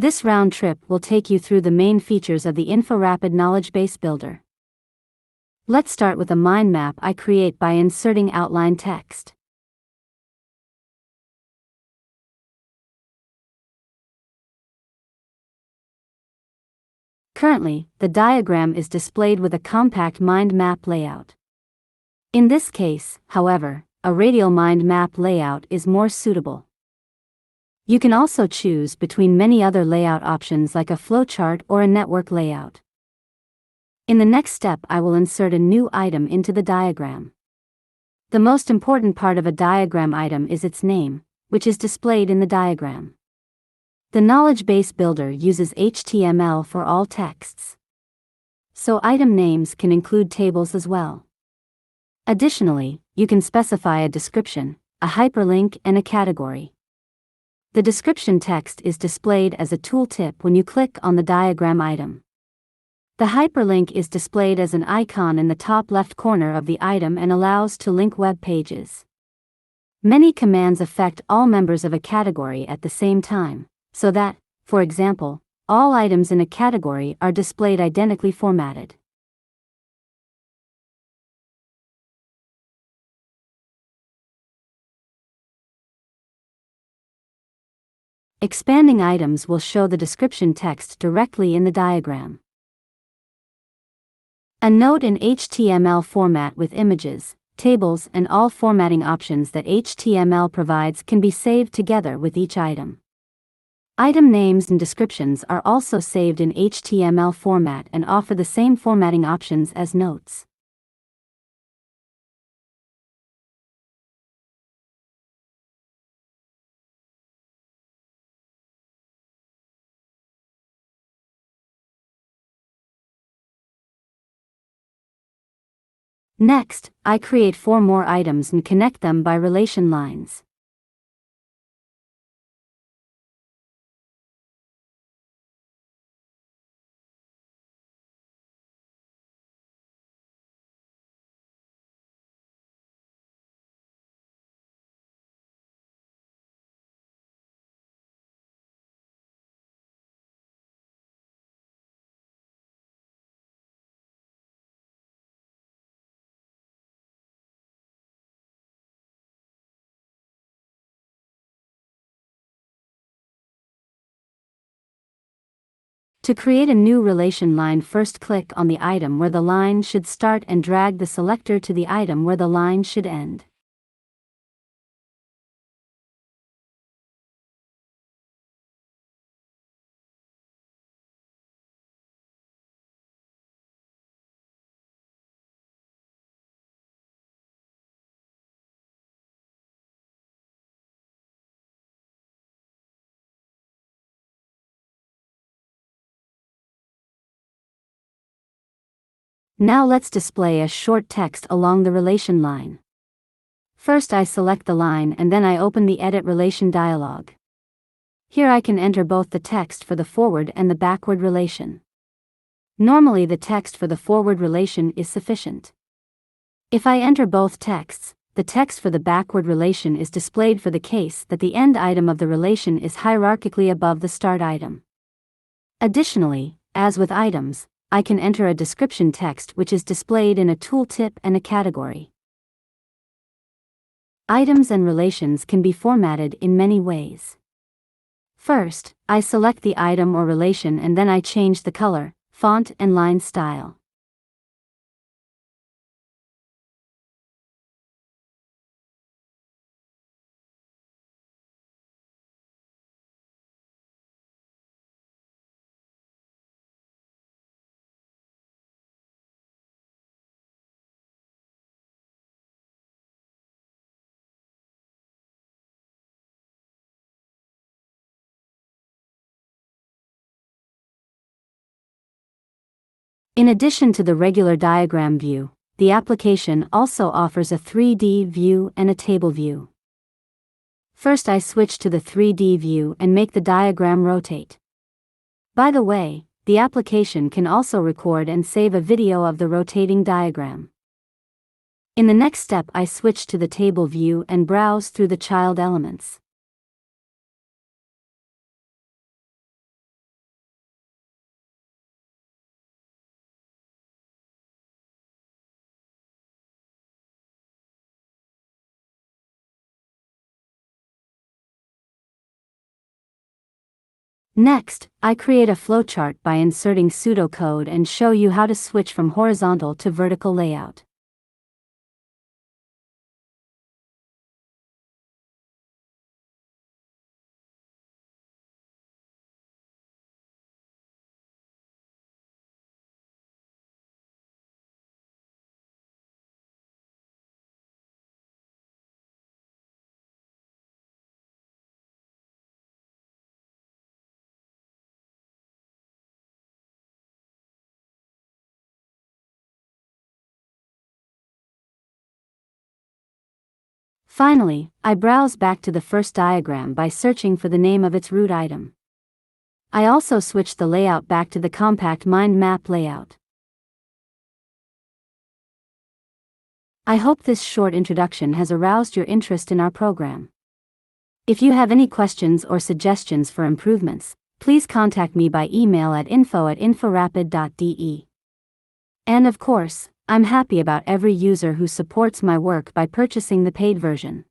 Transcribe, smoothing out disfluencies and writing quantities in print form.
This round trip will take you through the main features of the InfoRapid KnowledgeBase Builder. Let's start with a mind map I create by inserting outline text. Currently, the diagram is displayed with a compact mind map layout. In this case, however, a radial mind map layout is more suitable. You can also choose between many other layout options like a flowchart or a network layout. In the next step, I will insert a new item into the diagram. The most important part of a diagram item is its name, which is displayed in the diagram. The KnowledgeBase Builder uses HTML for all texts, so item names can include tables as well. Additionally, you can specify a description, a hyperlink, and a category. The description text is displayed as a tooltip when you click on the diagram item. The hyperlink is displayed as an icon in the top left corner of the item and allows to link web pages. Many commands affect all members of a category at the same time, so that, for example, all items in a category are displayed identically formatted. Expanding items will show the description text directly in the diagram. A note in HTML format with images, tables, and all formatting options that HTML provides can be saved together with each item. Item names and descriptions are also saved in HTML format and offer the same formatting options as notes. Next, I create 4 more items and connect them by relation lines. To create a new relation line, first click on the item where the line should start and drag the selector to the item where the line should end. Now let's display a short text along the relation line. First I select the line and then I open the Edit Relation dialog. Here I can enter both the text for the forward and the backward relation. Normally the text for the forward relation is sufficient. If I enter both texts, the text for the backward relation is displayed for the case that the end item of the relation is hierarchically above the start item. Additionally, as with items, I can enter a description text which is displayed in a tooltip and a category. Items and relations can be formatted in many ways. First, I select the item or relation and then I change the color, font, and line style. In addition to the regular diagram view, the application also offers a 3D view and a table view. First I switch to the 3D view and make the diagram rotate. By the way, the application can also record and save a video of the rotating diagram. In the next step I switch to the table view and browse through the child elements. Next, I create a flowchart by inserting pseudocode and show you how to switch from horizontal to vertical layout. Finally, I browse back to the first diagram by searching for the name of its root item. I also switch the layout back to the compact mind map layout. I hope this short introduction has aroused your interest in our program. If you have any questions or suggestions for improvements, please contact me by email at info@inforapid.de. And of course, I'm happy about every user who supports my work by purchasing the paid version.